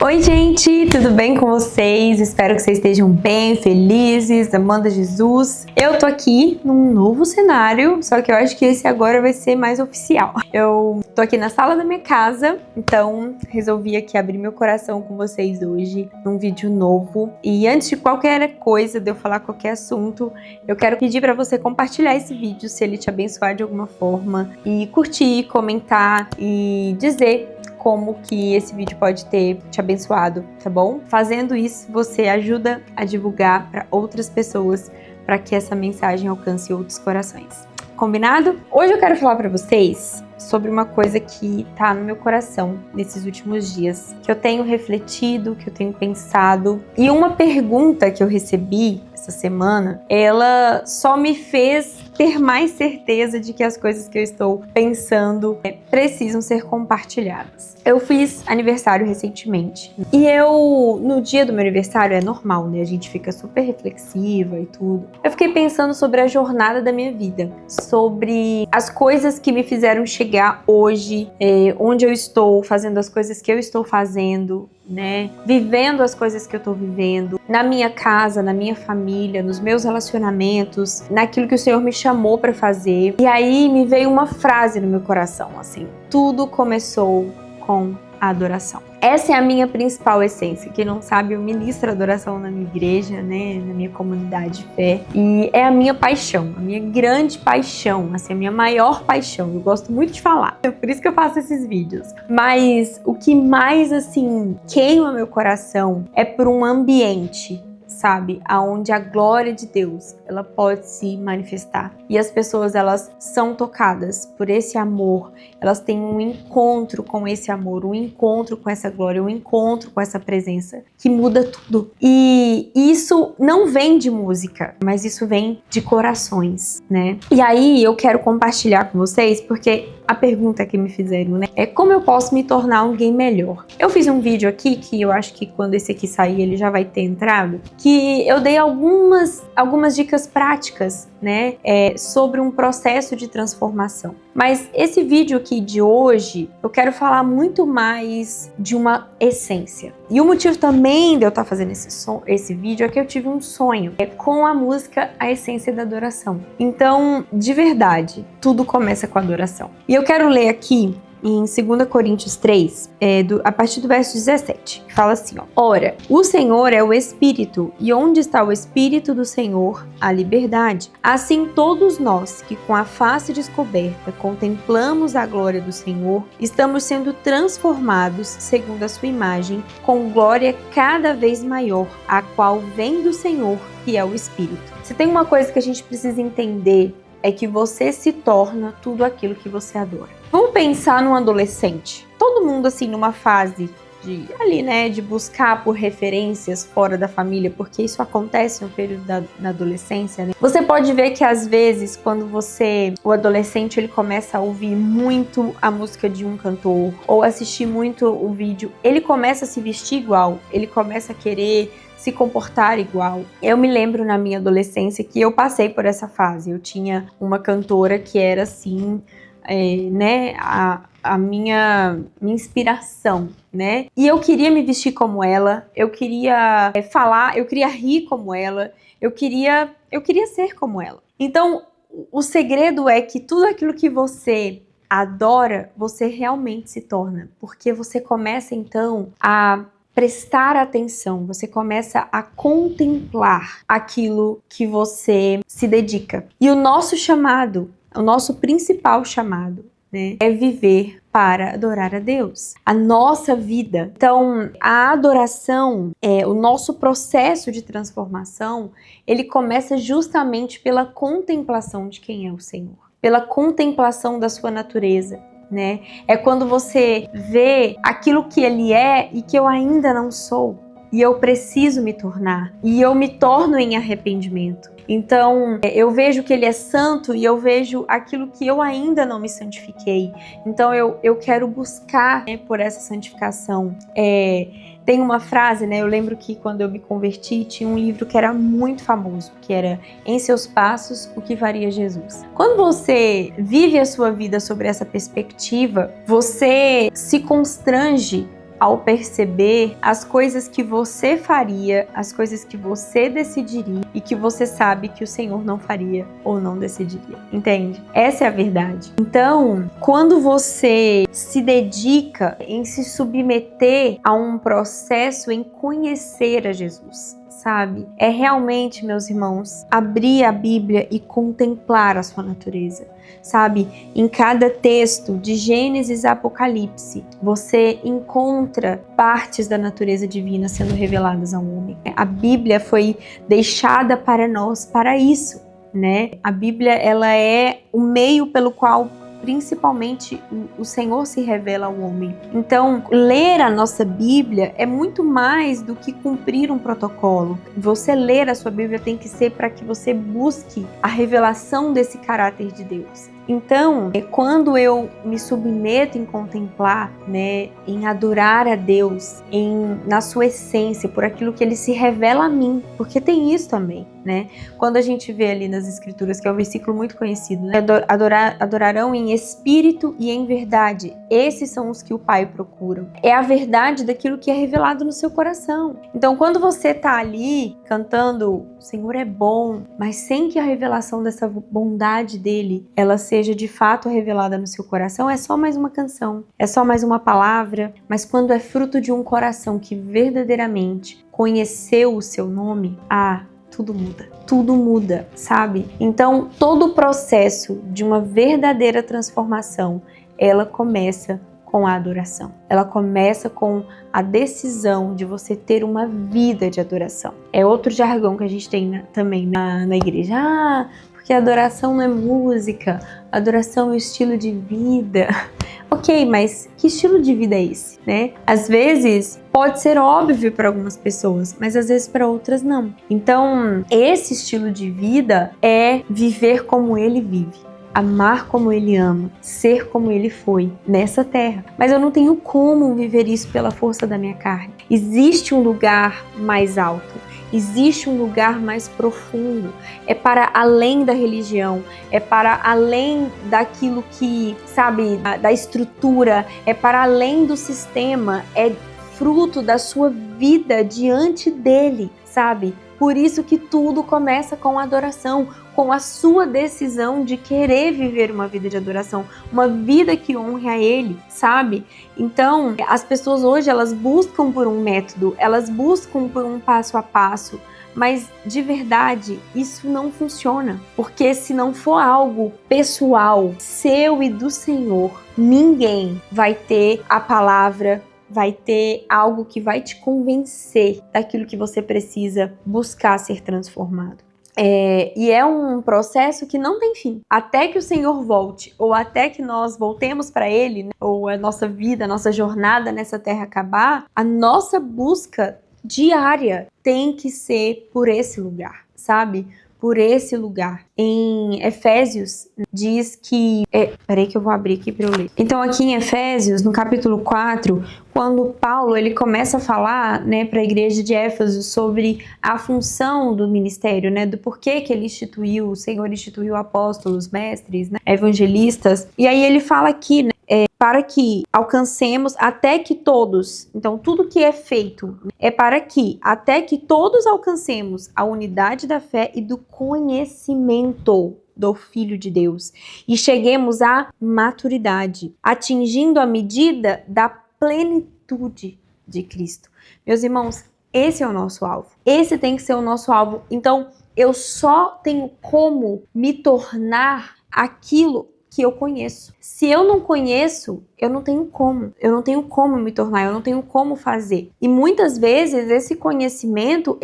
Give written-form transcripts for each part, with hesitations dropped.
Oi gente, tudo bem com vocês? Espero que vocês estejam bem, felizes, amando a Jesus. Eu tô aqui num novo cenário, só que eu acho que esse agora vai ser mais oficial. Eu tô aqui na sala da minha casa, então resolvi aqui abrir meu coração com vocês hoje num vídeo novo. E antes de qualquer coisa, de eu falar qualquer assunto, eu quero pedir pra você compartilhar esse vídeo se ele te abençoar de alguma forma e curtir, comentar e dizer como que esse vídeo pode ter te abençoado, tá bom? Fazendo isso, você ajuda a divulgar para outras pessoas, para que essa mensagem alcance outros corações. Combinado? Hoje eu quero falar para vocês sobre uma coisa que tá no meu coração nesses últimos dias, que eu tenho refletido, que eu tenho pensado. E uma pergunta que eu recebi essa semana, ela só me fez ter mais certeza de que as coisas que eu estou pensando precisam ser compartilhadas. Eu fiz aniversário recentemente e no dia do meu aniversário é normal, né? A gente fica super reflexiva e tudo. Eu fiquei pensando sobre a jornada da minha vida, sobre as coisas que me fizeram chegar hoje, onde eu estou, fazendo as coisas que eu estou fazendo, né? Vivendo as coisas que eu tô vivendo, na minha casa, na minha família, nos meus relacionamentos, naquilo que o Senhor me chamou pra fazer. E aí me veio uma frase no meu coração, assim: tudo começou com a adoração. Essa é a minha principal essência. Quem não sabe, eu ministro adoração na minha igreja, né, na minha comunidade de fé. E é a minha paixão, a minha grande paixão, assim, a minha maior paixão. Eu gosto muito de falar, é por isso que eu faço esses vídeos. Mas o que mais, assim, queima meu coração é por um ambiente, sabe, aonde a glória de Deus, ela pode se manifestar. E as pessoas, elas são tocadas por esse amor, elas têm um encontro com esse amor, um encontro com essa glória, um encontro com essa presença, que muda tudo. E isso não vem de música, mas isso vem de corações, né? E aí eu quero compartilhar com vocês, porque a pergunta que me fizeram, né, é como eu posso me tornar alguém melhor. Eu fiz um vídeo aqui, que eu acho que quando esse aqui sair, ele já vai ter entrado, que eu dei algumas dicas práticas, né, sobre um processo de transformação. Mas esse vídeo aqui de hoje, eu quero falar muito mais de uma essência. E o motivo também de eu estar fazendo esse vídeo é que eu tive um sonho com a música A Essência da Adoração. Então, de verdade, tudo começa com a adoração. E eu quero ler aqui em 2 Coríntios 3, a partir do verso 17, que fala assim, ó: ora, o Senhor é o Espírito, e onde está o Espírito do Senhor, há liberdade. Assim todos nós, que com a face descoberta contemplamos a glória do Senhor, estamos sendo transformados segundo a sua imagem, com glória cada vez maior, a qual vem do Senhor, que é o Espírito. Se tem uma coisa que a gente precisa entender, é que você se torna tudo aquilo que você adora. Vamos pensar num adolescente. Todo mundo, assim, numa fase de buscar por referências fora da família, porque isso acontece no período da adolescência, né? Você pode ver que às vezes, quando o adolescente, ele começa a ouvir muito a música de um cantor, ou assistir muito o vídeo, ele começa a se vestir igual, ele começa a querer se comportar igual. Eu me lembro na minha adolescência que eu passei por essa fase. Eu tinha uma cantora que era assim, né, a minha inspiração, né? E eu queria me vestir como ela, eu queria falar, eu queria rir como ela, eu queria ser como ela. Então, o segredo é que tudo aquilo que você adora, você realmente se torna, porque você começa então a prestar atenção, você começa a contemplar aquilo que você se dedica. E o nosso chamado, o nosso principal chamado, né, é viver para adorar a Deus, a nossa vida. Então, a adoração, o nosso processo de transformação, ele começa justamente pela contemplação de quem é o Senhor, pela contemplação da sua natureza, né? É quando você vê aquilo que Ele é e que eu ainda não sou, e eu preciso me tornar, e eu me torno em arrependimento. Então, eu vejo que Ele é santo e eu vejo aquilo que eu ainda não me santifiquei. Então, eu quero buscar, né, por essa santificação. Tem uma frase, né? Eu lembro que quando eu me converti, tinha um livro que era muito famoso, que era Em Seus Passos, o que faria Jesus. Quando você vive a sua vida sobre essa perspectiva, você se constrange ao perceber as coisas que você faria, as coisas que você decidiria e que você sabe que o Senhor não faria ou não decidiria. Entende? Essa é a verdade. Então, quando você se dedica em se submeter a um processo em conhecer a Jesus, sabe? É realmente, meus irmãos, abrir a Bíblia e contemplar a sua natureza, sabe? Em cada texto, de Gênesis a Apocalipse, você encontra partes da natureza divina sendo reveladas ao homem. A Bíblia foi deixada para nós para isso, né? A Bíblia, ela é o meio pelo qual principalmente o Senhor se revela ao homem. Então, ler a nossa Bíblia é muito mais do que cumprir um protocolo. Você ler a sua Bíblia tem que ser para que você busque a revelação desse caráter de Deus. Então, quando eu me submeto em contemplar, né, em adorar a Deus, na sua essência, por aquilo que Ele se revela a mim, porque tem isso também, né? Quando a gente vê ali nas Escrituras, que é um versículo muito conhecido, né? Adorarão em espírito e em verdade. Esses são os que o Pai procura. É a verdade daquilo que é revelado no seu coração. Então, quando você tá ali cantando, o Senhor é bom, mas sem que a revelação dessa bondade dele, ela seja de fato revelada no seu coração, é só mais uma canção, é só mais uma palavra. Mas quando é fruto de um coração que verdadeiramente conheceu o seu nome, tudo muda, sabe? Então, todo o processo de uma verdadeira transformação, ela começa com a adoração. Ela começa com a decisão de você ter uma vida de adoração. É outro jargão que a gente tem também na igreja. Porque adoração não é música, adoração é um estilo de vida. Ok, mas que estilo de vida é esse, né? Às vezes pode ser óbvio para algumas pessoas, mas às vezes para outras não. Então, esse estilo de vida é viver como ele vive. Amar como ele ama, ser como ele foi nessa terra. Mas eu não tenho como viver isso pela força da minha carne. Existe um lugar mais alto, existe um lugar mais profundo. É para além da religião, é para além daquilo que, sabe, da estrutura, é para além do sistema, é fruto da sua vida diante dele, sabe? Por isso que tudo começa com a adoração, com a sua decisão de querer viver uma vida de adoração, uma vida que honre a Ele, sabe? Então, as pessoas hoje, elas buscam por um método, elas buscam por um passo a passo, mas de verdade, isso não funciona, porque se não for algo pessoal, seu e do Senhor, ninguém vai ter a palavra, vai ter algo que vai te convencer daquilo que você precisa buscar ser transformado. E é um processo que não tem fim. Até que o Senhor volte, ou até que nós voltemos para Ele, né? Ou a nossa vida, a nossa jornada nessa terra acabar, a nossa busca diária tem que ser por esse lugar, sabe? Por esse lugar. Em Efésios diz que... Peraí que eu vou abrir aqui para eu ler. Então aqui em Efésios, no capítulo 4, quando Paulo ele começa a falar, né, para a igreja de Éfeso sobre a função do ministério, né, do porquê que ele instituiu, o Senhor instituiu apóstolos, mestres, né, evangelistas. E aí ele fala aqui, né, para que alcancemos até que todos, então tudo que é feito é para que até que todos alcancemos a unidade da fé e do conhecimento do Filho de Deus e cheguemos à maturidade, atingindo a medida da plenitude de Cristo. Meus irmãos, esse é o nosso alvo. Esse tem que ser o nosso alvo. Então, eu só tenho como me tornar aquilo que eu conheço. Se eu não conheço, eu não tenho como. Eu não tenho como me tornar, eu não tenho como fazer. E muitas vezes esse conhecimento,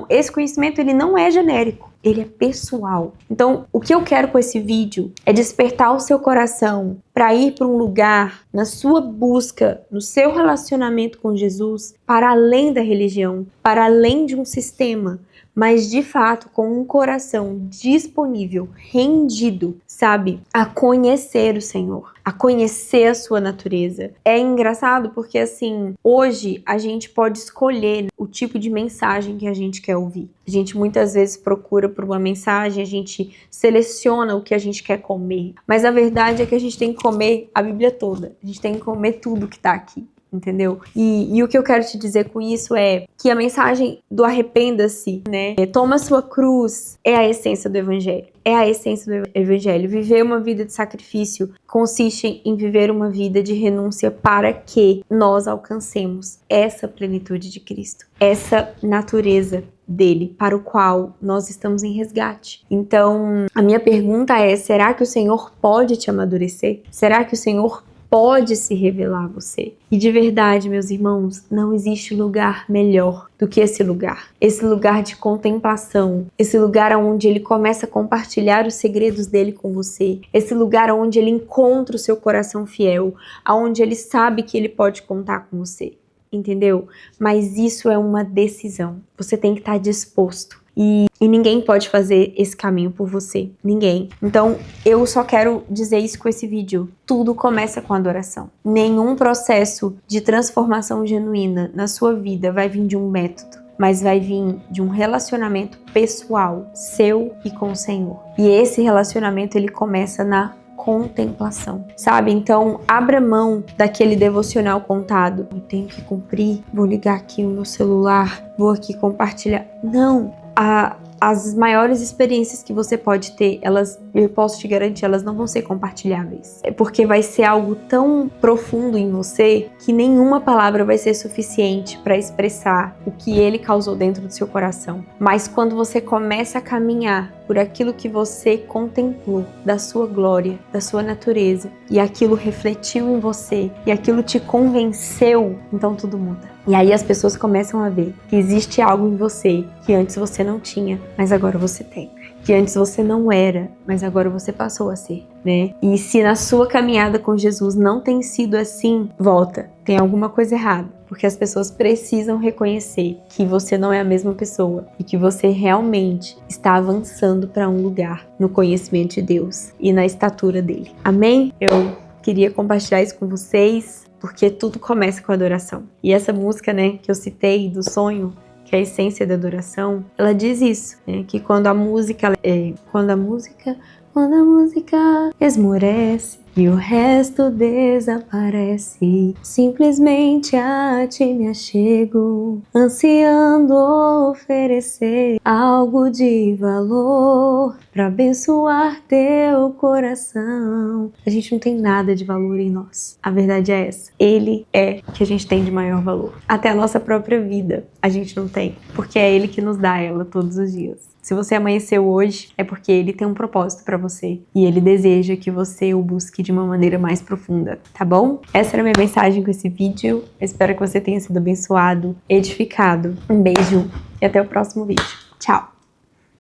esse conhecimento ele não é genérico, ele é pessoal. Então, o que eu quero com esse vídeo é despertar o seu coração para ir para um lugar na sua busca, no seu relacionamento com Jesus, para além da religião, para além de um sistema, mas de fato com um coração disponível, rendido, sabe, a conhecer o Senhor, a conhecer a sua natureza. É engraçado porque assim, hoje a gente pode escolher o tipo de mensagem que a gente quer ouvir. A gente muitas vezes procura por uma mensagem, a gente seleciona o que a gente quer comer, mas a verdade é que a gente tem que comer a Bíblia toda, a gente tem que comer tudo que tá aqui. entendeu? E o que eu quero te dizer com isso é que a mensagem do arrependa-se, né? Toma sua cruz, é a essência do evangelho. É a essência do evangelho. Viver uma vida de sacrifício consiste em viver uma vida de renúncia para que nós alcancemos essa plenitude de Cristo, essa natureza dele, para o qual nós estamos em resgate. Então, a minha pergunta é, será que o Senhor pode te amadurecer? Será que o Senhor pode se revelar a você? E de verdade, meus irmãos, não existe lugar melhor do que esse lugar. Esse lugar de contemplação, esse lugar onde ele começa a compartilhar os segredos dele com você, esse lugar onde ele encontra o seu coração fiel, onde ele sabe que ele pode contar com você. Entendeu? Mas isso é uma decisão. Você tem que estar disposto. E ninguém pode fazer esse caminho por você. Ninguém. Então, eu só quero dizer isso com esse vídeo. Tudo começa com adoração. Nenhum processo de transformação genuína na sua vida vai vir de um método, mas vai vir de um relacionamento pessoal, seu e com o Senhor. E esse relacionamento, ele começa na contemplação, sabe? Então, abra mão daquele devocional contado. Eu tenho que cumprir, vou ligar aqui o meu celular, vou aqui compartilhar. Não! As maiores experiências que você pode ter, eu posso te garantir, elas não vão ser compartilháveis. É porque vai ser algo tão profundo em você que nenhuma palavra vai ser suficiente para expressar o que ele causou dentro do seu coração. Mas quando você começa a caminhar por aquilo que você contemplou, da sua glória, da sua natureza, e aquilo refletiu em você, e aquilo te convenceu, então tudo muda. E aí as pessoas começam a ver que existe algo em você que antes você não tinha, mas agora você tem. Que antes você não era, mas agora você passou a ser, né? E se na sua caminhada com Jesus não tem sido assim, volta. Tem alguma coisa errada. Porque as pessoas precisam reconhecer que você não é a mesma pessoa e que você realmente está avançando para um lugar no conhecimento de Deus e na estatura dele. Amém? Eu queria compartilhar isso com vocês, porque tudo começa com a adoração. E essa música, né, que eu citei do sonho, que é a essência da adoração, ela diz isso, né, que quando a música esmorece e o resto desaparece, simplesmente a ti me achego, ansiando oferecer algo de valor para abençoar teu coração. A gente não tem nada de valor em nós. A verdade é essa. Ele é o que a gente tem de maior valor. Até a nossa própria vida a gente não tem, porque é ele que nos dá ela todos os dias. Se você amanheceu hoje, é porque ele tem um propósito para você e ele deseja que você o busque de uma maneira mais profunda, tá bom? Essa era a minha mensagem com esse vídeo. Eu espero que você tenha sido abençoado, edificado. Um beijo e até o próximo vídeo. Tchau!